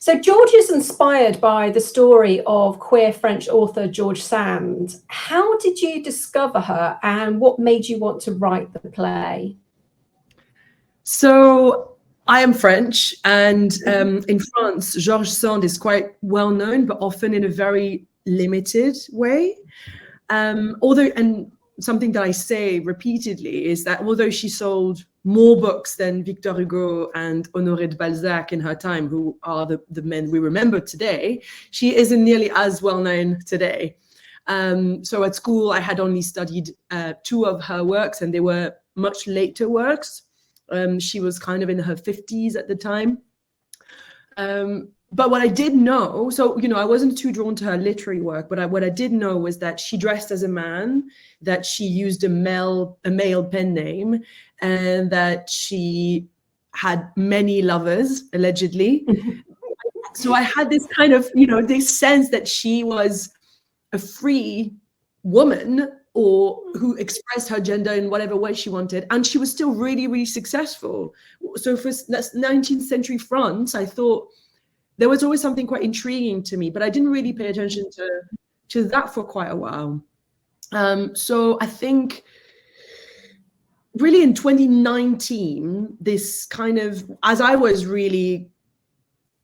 So George is inspired by the story of queer French author George Sand. How did you discover her and what made you want to write the play? So I am French, and in France, Georges Sand is quite well known, but often in a very limited way. And something that I say repeatedly is that although she sold more books than Victor Hugo and Honoré de Balzac in her time, who are the men we remember today, she isn't nearly as well known today. So at school, I had only studied 2 of her works, and they were much later works. She was kind of in her 50s at the time. But what I did know, so, I wasn't too drawn to her literary work, but what I did know was that she dressed as a man, that she used a male pen name, and that she had many lovers, allegedly. So I had this kind of, this sense that she was a free woman, or who expressed her gender in whatever way she wanted. And she was still really, really successful. So for 19th century France, I thought there was always something quite intriguing to me, but I didn't really pay attention to that for quite a while. So I think really in 2019, this kind of, as I was really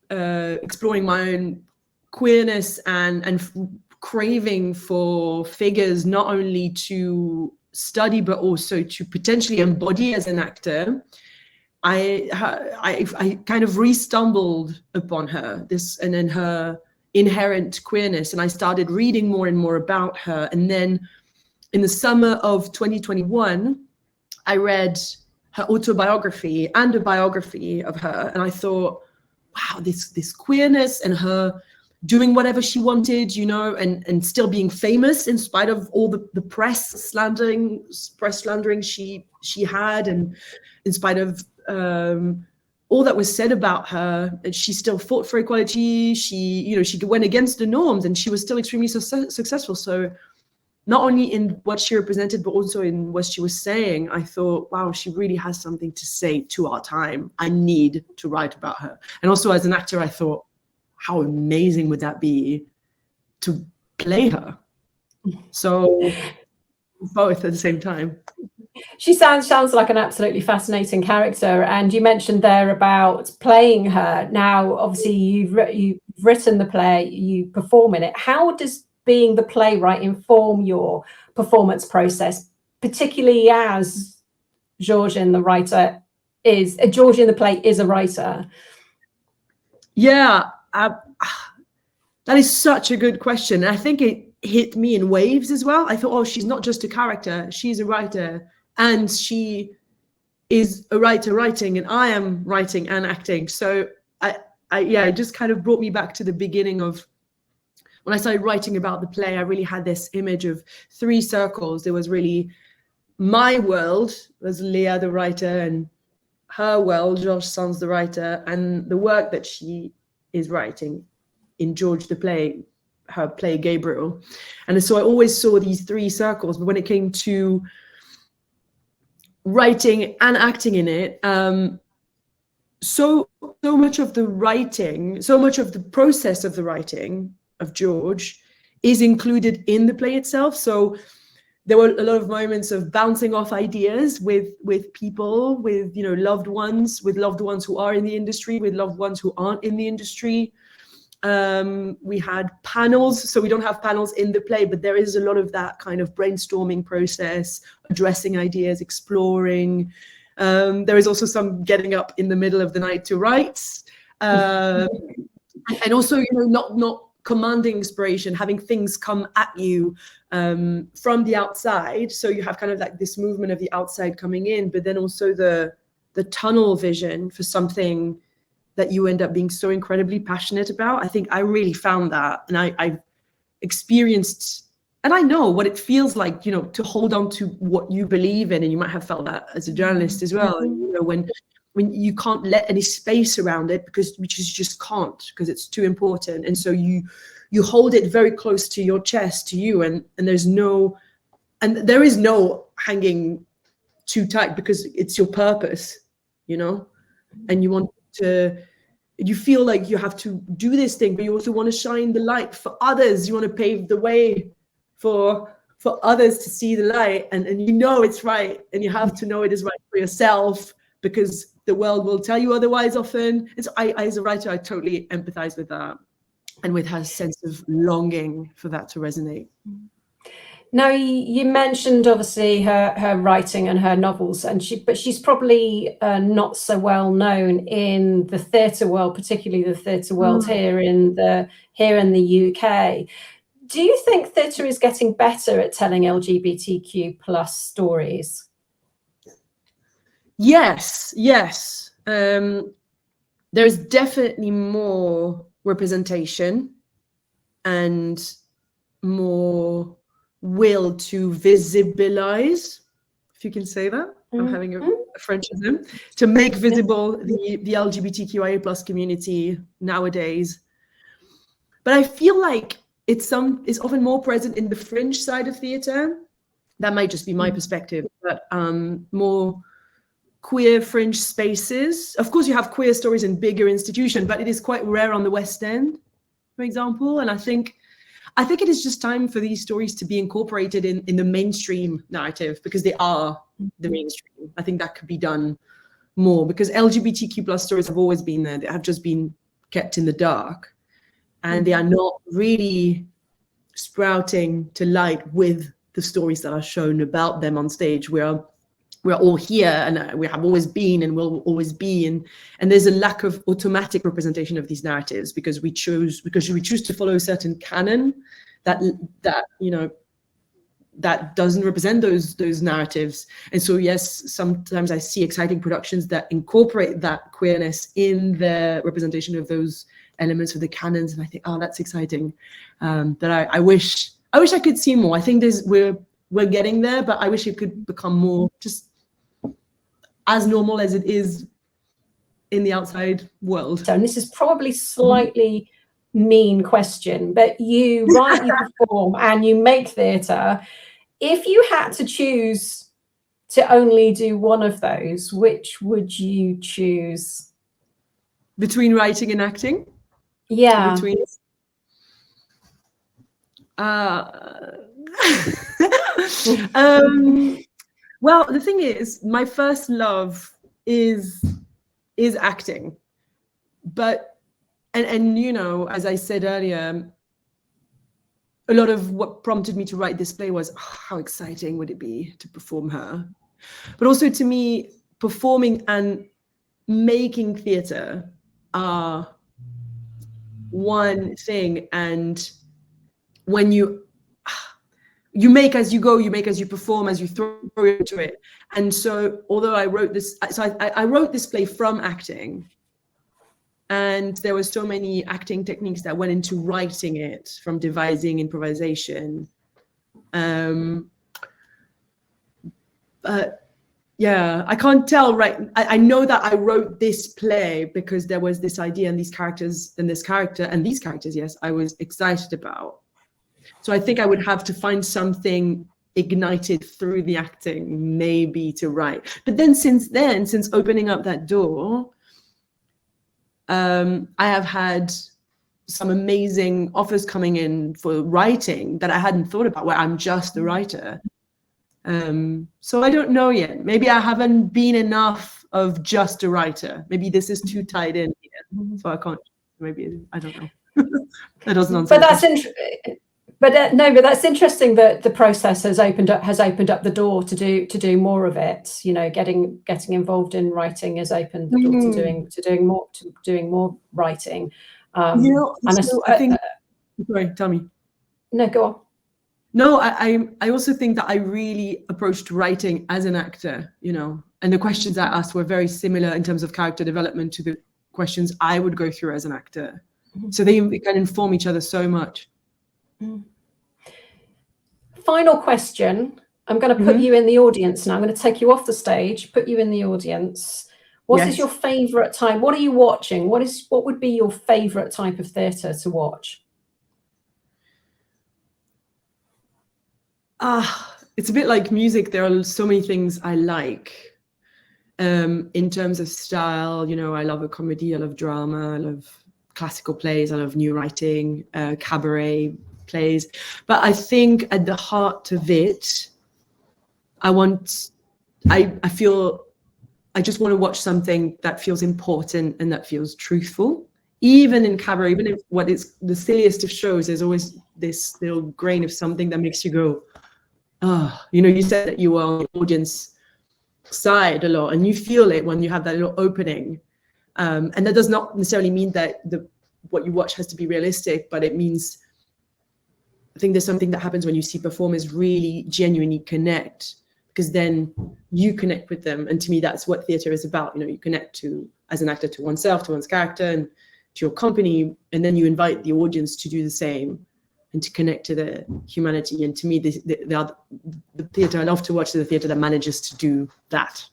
exploring my own queerness and craving for figures not only to study but also to potentially embody as an actor, I kind of re-stumbled upon her, and then her inherent queerness, and I started reading more and more about her. And then in the summer of 2021, I read her autobiography and a biography of her, and I thought, wow, this queerness and her doing whatever she wanted, and still being famous in spite of all the press slandering she had, and in spite of all that was said about her, and she still fought for equality. She went against the norms, and she was still extremely successful. So not only in what she represented, but also in what she was saying, I thought, wow, she really has something to say to our time. I need to write about her. And also as an actor, I thought, how amazing would that be to play her? So both at the same time. She sounds like an absolutely fascinating character. And you mentioned there about playing her. Now, obviously, you've written the play, you perform in it. How does being the playwright inform your performance process, particularly as George in the play is a writer? Yeah, that is such a good question. I think it hit me in waves as well. I thought, oh, she's not just a character, she's a writer, and she is a writer writing, and I am writing and acting. So it just kind of brought me back to the beginning of when I started writing about the play. I really had this image of 3 circles. There was really my world, was Leah the writer, and her world, George Sand's the writer, and the work that she is writing in George the play, her play Gabriel. And so I always saw these 3 circles, but when it came to writing and acting in it, so much of the writing, so much of the process of the writing of George is included in the play itself. So there were a lot of moments of bouncing off ideas with people, with loved ones who are in the industry, with loved ones who aren't in the industry. We had panels, so we don't have panels in the play, but there is a lot of that kind of brainstorming process, addressing ideas, exploring. There is also some getting up in the middle of the night to write, and also not commanding inspiration, having things come at you from the outside. So you have kind of like this movement of the outside coming in, but then also the tunnel vision for something that you end up being so incredibly passionate about. I think I really found that, and I've experienced, and I know what it feels like, to hold on to what you believe in, and you might have felt that as a journalist as well. When you can't let any space around it because you just can't, because it's too important, and so you hold it very close to your chest, to you, and there is no hanging too tight because it's your purpose, and you want to you feel like you have to do this thing, but you also want to shine the light for others. You want to pave the way for others to see the light, and you know it's right, and you have to know it is right for yourself, because the world will tell you otherwise often. And so I as a writer, I totally empathize with that, and with her sense of longing for that to resonate. Now, you mentioned obviously her writing and her novels, but she's probably not so well known in the theatre world, particularly the theatre world here in the UK. Do you think theatre is getting better at telling LGBTQ plus stories? Yes. There's definitely more representation and more will to visibilize, if you can say that. I'm having a Frenchism, to make visible the LGBTQIA plus community nowadays. But I feel like it's often more present in the fringe side of theatre. That might just be my perspective, but more queer fringe spaces. Of course, you have queer stories in bigger institutions, but it is quite rare on the West End, for example. And I think it is just time for these stories to be incorporated in the mainstream narrative, because they are the mainstream. I think that could be done more, because LGBTQ plus stories have always been there. They have just been kept in the dark, and they are not really sprouting to light with the stories that are shown about them on stage. We're all here, and we have always been and will always be, and there's a lack of automatic representation of these narratives because we choose to follow a certain canon that doesn't represent those narratives. And so yes, sometimes I see exciting productions that incorporate that queerness in the representation of those elements of the canons, and I think, oh, that's exciting. That I wish I could see more. I think we're getting there, but I wish it could become more just as normal as it is in the outside world. So, and this is probably slightly mean question, but you write, you perform, and you make theatre. If you had to choose to only do one of those, which would you choose? Between writing and acting? Yeah. Between well, the thing is, my first love is acting, but and you know, as I said earlier, a lot of what prompted me to write this play was, how exciting would it be to perform her? But also, to me, performing and making theatre are one thing, and when you make as you go, you make as you perform, as you throw into it. And so, although I wrote this, I wrote this play from acting, and there were so many acting techniques that went into writing it, from devising, improvisation. Yeah, I can't tell, right? I know that I wrote this play because there was this idea and these characters and this character and these characters, yes, I was excited about. So I think I would have to find something ignited through the acting, maybe, to write. But then, since opening up that door, I have had some amazing offers coming in for writing that I hadn't thought about, where I'm just a writer. So I don't know yet. Maybe I haven't been enough of just a writer. Maybe this is too tied in here, so I can't. Maybe I don't know. That doesn't answer. But that's interesting. But no, but that's interesting that the process has opened up the door to do more of it. You know, getting involved in writing has opened the door to doing more writing. You know, I think. Sorry, tell me. No, go on. No, I also think that I really approached writing as an actor, you know, and the questions I asked were very similar in terms of character development to the questions I would go through as an actor. So they can inform each other so much. Final question. I'm going to put you in the audience now. I'm going to take you off the stage, put you in the audience. What is your favourite time? What are you watching? What would be your favourite type of theatre to watch? It's a bit like music. There are so many things I like. In terms of style, you know, I love a comedy, I love drama, I love classical plays, I love new writing, cabaret plays. But I think at the heart of it, I feel I just want to watch something that feels important and that feels truthful. Even in cabaret, even if what is the silliest of shows, there's always this little grain of something that makes you go, oh, you know, you said that you were on the audience side a lot, and you feel it when you have that little opening. And that does not necessarily mean that what you watch has to be realistic, but it means, I think there's something that happens when you see performers really genuinely connect, because then you connect with them. And to me, that's what theatre is about. You know, you connect to, as an actor, to oneself, to one's character, and to your company, and then you invite the audience to do the same and to connect to the humanity. And to me, the theatre I love to watch is the theatre that manages to do that.